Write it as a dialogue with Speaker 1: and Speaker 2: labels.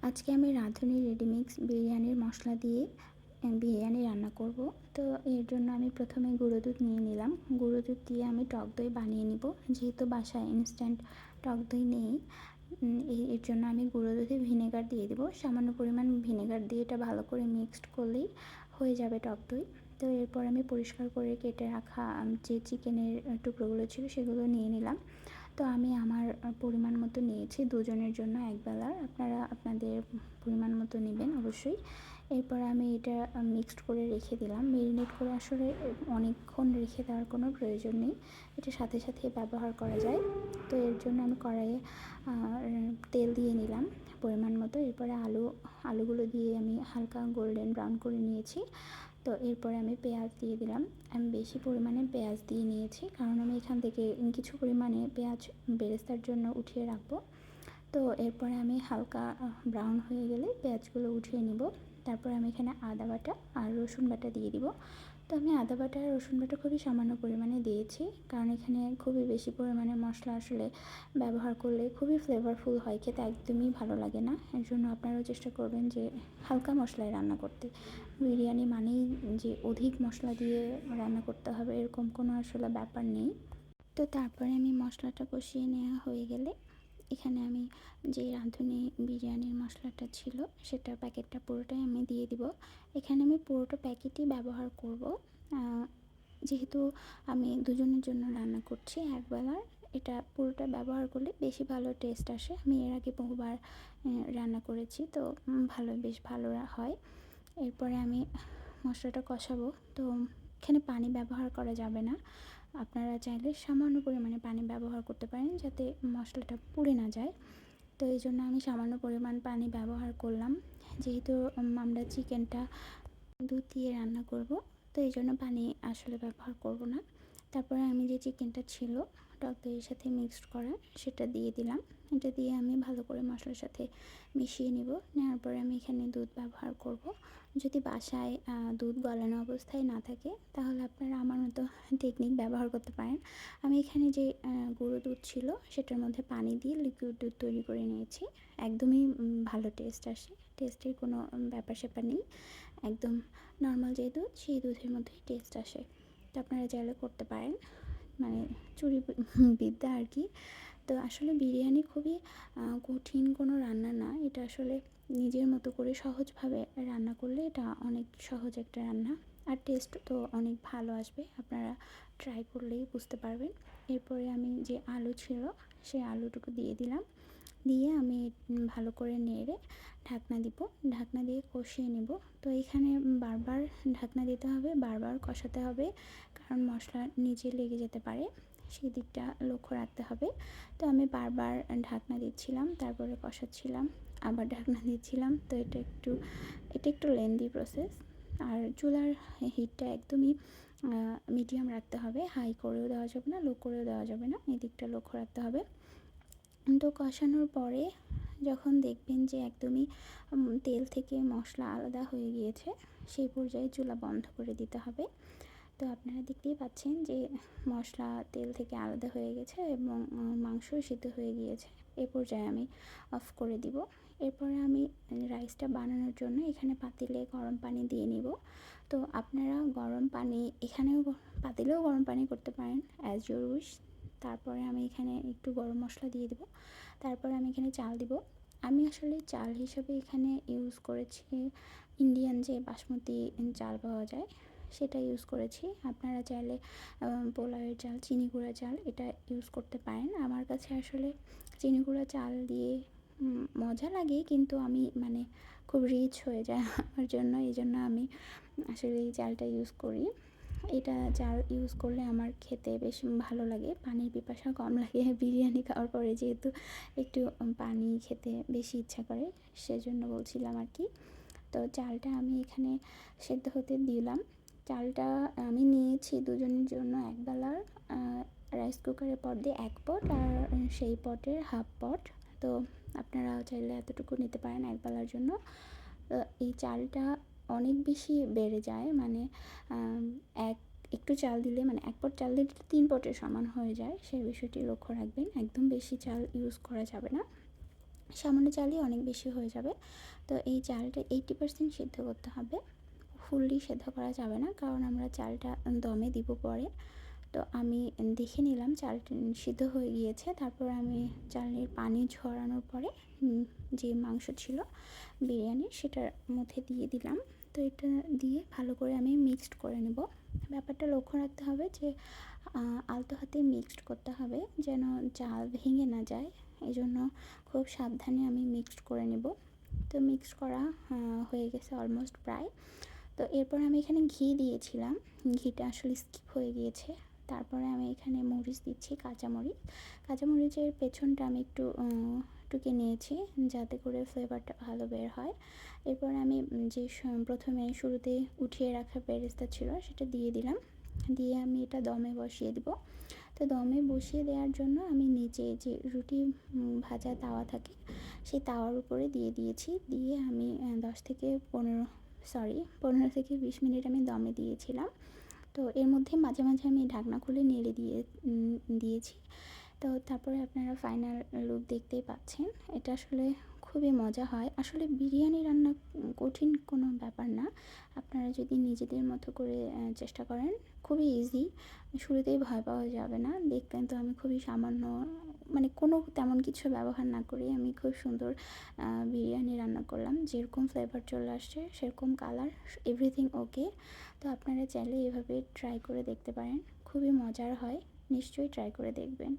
Speaker 1: আজকে আমি রাঁধুনি রেডিমিক্স বিরিয়ানির মশলা দিয়ে বিরিয়ানি রান্না করব। তো এর জন্য আমি প্রথমে গুঁড়ো দুধ নিয়ে নিলাম। গুঁড়ো দুধ দিয়ে আমি টক দই বানিয়ে নিব। যেহেতু বাসায় ইনস্ট্যান্ট টক দই নেই, এর জন্য আমি গুঁড়ো দুধে ভিনেগার দিয়ে দিব। সামান্য পরিমাণ ভিনেগার দিয়ে এটা ভালো করে মিক্সড করলেই হয়ে যাবে টক দই। তো এরপর আমি পরিষ্কার করে কেটে রাখা যে চিকেনের টুকরোগুলো ছিল সেগুলো নিয়ে নিলাম। তো আমি আমার পরিমাণ মতো নিয়েছি, দুজনের জন্য একবেলার। আপনারা আপনাদের পরিমাণ মতো নেবেন অবশ্যই। এরপর আমি এটা মিক্সড করে রেখে দিলাম। মেরিনেট করে আসলে অনেকক্ষণ রেখে দেওয়ার কোনো প্রয়োজন নেই, এটা সাথে সাথে ব্যবহার করা যায়। তো এর জন্য আমি কড়াইয়ে তেল দিয়ে নিলাম পরিমাণ মতো। এরপরে আলুগুলো দিয়ে আমি হালকা গোল্ডেন ব্রাউন করে নিয়েছি। তো এরপরে আমি পেঁয়াজ দিয়ে দিলাম। আমি বেশি পরিমাণে পেঁয়াজ দিয়ে নিয়েছি, কারণ আমি এখান থেকে কিছু পরিমাণে পেঁয়াজ বেরেস্তার জন্য উঠিয়ে রাখবো। তো এরপরে আমি হালকা ব্রাউন হয়ে গেলে পেঁয়াজগুলো উঠিয়ে নিব। তারপর আমি এখানে আদা বাটা আর রসুন বাটা দিয়ে দিব। তো আমি আদা বাটা আর রসুন বাটা খুবই সামান্য পরিমাণে দিয়েছি, কারণ এখানে খুবই বেশি পরিমাণে মশলা আসলে ব্যবহার করলে খুবই ফ্লেভারফুল হয়, খেতে একদমই ভালো লাগে না। এর জন্য আপনারাও চেষ্টা করবেন যে হালকা মশলায় রান্না করতে। বিরিয়ানি মানেই যে অধিক মশলা দিয়ে রান্না করতে হবে এরকম কোনো আসলে ব্যাপার নেই। তো তারপরে আমি মশলাটা কষিয়ে নেওয়া হয়ে গেলে এখানে আমি যে রাঁধুনি বিরিয়ানির মশলাটা ছিল সেটা প্যাকেটটা পুরোটাই আমি দিয়ে দিব। এখানে আমি পুরোটা প্যাকেটই ব্যবহার করব, যেহেতু আমি দুজনের জন্য রান্না করছি একবেলার। এটা পুরোটা ব্যবহার করলে বেশি ভালো টেস্ট আসে। আমি এর আগে বহুবার রান্না করেছি, তো বেশ ভালো হয়। এরপরে আমি মশলাটা কষাবো। তো এখানে পানি ব্যবহার করা যাবে না। আপনারা চাইলে সামান্য পরিমাণে পানি ব্যবহার করতে পারেন, যাতে মশলাটা পুড়ে না যায়। তো এই জন্য আমি সামান্য পরিমাণ পানি ব্যবহার করলাম, যেহেতু আমরা চিকেনটা দুধ দিয়ে রান্না করব। তো এই জন্য পানি আসলে ব্যবহার করব না। তারপরে আমি যে চিকেনটা ছিল টক দইয়ের সাথে মিক্সড করা সেটা দিয়ে দিলাম। এটা দিয়ে আমি ভালো করে মশলার সাথে মিশিয়ে নিব। নেওয়ার পরে আমি এখানে দুধ ব্যবহার করব। যদি বাসায় দুধ গলানো অবস্থায় না থাকে তাহলে আপনারা আমার মতো টেকনিক ব্যবহার করতে পারেন। আমি এখানে যে গুঁড়ো দুধ ছিল সেটার মধ্যে পানি দিয়ে লিকুইড দুধ তৈরি করে নিয়েছি। একদমই ভালো টেস্ট আসে, টেস্টের কোনো ব্যাপার স্যাপার নেই। একদম নর্মাল যে দুধ সেই দুধের মধ্যেই টেস্ট আসে। তো আপনারা চাইলে করতে পারেন, মানে চুরি বিদ্যা আর কি। তো আসলে বিরিয়ানি খুবই কঠিন কোনো রান্না না, এটা আসলে নিজের মতো করে সহজভাবে রান্না করলে এটা অনেক সহজ একটা রান্না। আর টেস্ট তো অনেক ভালো আসবে, আপনারা ট্রাই করলেই বুঝতে পারবেন। এরপরে আমি যে আলু ছিল সেই আলুটুকু দিয়ে দিলাম। দিয়ে আমি ভালো করে নেড়ে ঢাকনা দিব। ঢাকনা দিয়ে কষিয়ে নেব। তো এখানে বারবার ঢাকনা দিতে হবে, বারবার কষাতে হবে, কারণ মশলা নিচে লেগে যেতে পারে, সেই দিকটা লক্ষ্য রাখতে হবে। তো আমি বারবার ঢাকনা দিচ্ছিলাম, তারপরে কষাচ্ছিলাম, আবার ঢাকনা দিচ্ছিলাম। তো এটা একটু লেন্দি প্রসেস। আর চুলার হিটটা একদমই মিডিয়াম রাখতে হবে, হাই করেও দেওয়া যাবে না, লো করেও দেওয়া যাবে না, এই দিকটা লক্ষ্য রাখতে হবে। তো কষানোর পরে যখন দেখবেন যে একদমই তেল থেকে মশলা আলাদা হয়ে গিয়েছে, সেই পর্যায়ে চুলা বন্ধ করে দিতে হবে। তো আপনারা দেখতেই পাচ্ছেন যে মশলা তেল থেকে আলাদা হয়ে গেছে এবং মাংস সিদ্ধ হয়ে গিয়েছে। এ পর্যায়ে আমি অফ করে দিব। এরপরে আমি রাইসটা বানানোর জন্য এখানে পাতিলে গরম পানি দিয়ে নিব। তো আপনারা গরম পানি এখানেও পাতিলেও গরম পানি করতে পারেন, অ্যাজ ইউর উইশ। তারপরে আমি এখানে একটু গরম মশলা দিয়ে দেবো। তারপরে আমি এখানে চাল দিব। আমি আসলে চাল হিসাবে এখানে ইউজ করেছি ইন্ডিয়ান যে বাসমতি চাল পাওয়া যায় সেটা ইউজ করেছি। আপনারা চাইলে পোলাওয়ের চাল, চিনি গুঁড়া চাল এটা ইউজ করতে পারেন। আমার কাছে আসলে চিনি গুঁড়া চাল দিয়ে মজা লাগে, কিন্তু আমি মানে খুব রিচ হয়ে যায় আমার জন্য, এই জন্য আমি আসলে এই চালটা ইউজ করি। এটা চাল ইউজ করলে আমার খেতে বেশ ভালো লাগে, পানির পিপাসা কম লাগে বিরিয়ানি খাওয়ার পরে, যেহেতু একটু পানি খেতে বেশি ইচ্ছা করে, সেজন্য বলছিলাম আর কি। তো চালটা আমি এখানে সেদ্ধ হতে দিলাম। চালটা আমি নিয়েছি দুজনের জন্য একবেলার। রাইস কুকারের পট দিয়ে 1 পট আর সেই পটের হাফ পট। তো আপনারা চাইলে এতটুকু নিতে পারেন একবেলার জন্য। এই চালটা অনেক বেশি বেড়ে যায়, মানে এক একটু চাল দিলে, মানে 1 পট চাল দিলে 3 পটের সমান হয়ে যায়, সেই বিষয়টি লক্ষ্য রাখবেন। একদম বেশি চাল ইউজ করা যাবে না। সামান্য চালই অনেক বেশি হয়ে যাবে। তো এই চালটা 80% সিদ্ধ করতে হবে, ফুললি সেদ্ধ করা যাবে না, কারণ আমরা চালটা দমে দিব পরে। তো আমি দেখে নিলাম চালটা সিদ্ধ হয়ে গিয়েছে। তারপর আমি চালের পানি ঝরানোর পরে যে মাংস ছিল বিরিয়ানির সেটার মধ্যে দিয়ে দিলাম। তো এটা দিয়ে ভালো করে আমি মিক্সড করে নেব। ব্যাপারটা লক্ষ্য রাখতে হবে যে আলতো হাতে মিক্সড করতে হবে যেন চাল ভেঙে না যায়, এই জন্য খুব সাবধানে আমি মিক্সড করে নেব। তো মিক্স করা হয়ে গেছে অলমোস্ট প্রায়। তো এরপর আমি এখানে ঘি দিয়েছিলাম, ঘিটা আসলে স্কিপ হয়ে গিয়েছে। তারপরে আমি এখানে মরিচ দিচ্ছি, কাঁচামরিচ। কাঁচামরিচের পেছনটা আমি একটু টুকে নিয়েছি যাতে করে ফ্লেভারটা ভালো বের হয়। এরপর আমি যে প্রথমে শুরুতে উঠিয়ে রাখা বেরেস্তা ছিল সেটা দিয়ে দিলাম, দিয়ে আমি এটা দমে বসিয়ে দিব। তো দমে বসিয়ে দেওয়ার জন্য আমি নিচে যে রুটি ভাজা তাওয়া থাকে সেই তাওয়ার উপরে দিয়ে দিয়েছি, দিয়ে আমি 15 থেকে 20 মিনিট আমি দমে দিয়েছিলাম। তো এর মধ্যে মাঝে মাঝে আমি ঢাকনা খুলে নেড়ে দিয়েছি। তো তারপরে আপনারা ফাইনাল লুক দেখতেই পাচ্ছেন। এটা আসলে খুবই মজা হয়। আসলে বিরিয়ানি রান্না কঠিন কোনো ব্যাপার না, আপনারা যদি নিজেদের মতো করে চেষ্টা করেন খুবই ইজি। শুরুতেই ভয় পাওয়া যাবে না। দেখবেন তো আমি খুবই সামান্য, মানে কোনো তেমন কিছু ব্যবহার না করে আমি খুব সুন্দর বিরিয়ানি রান্না করলাম। যেরকম ফ্লেভার চলে আসছে সেরকম কালার, এভরিথিং ওকে। তো আপনারা চাইলে এভাবে ট্রাই করে দেখতে পারেন, খুবই মজার হয়, নিশ্চয়ই ট্রাই করে দেখবেন।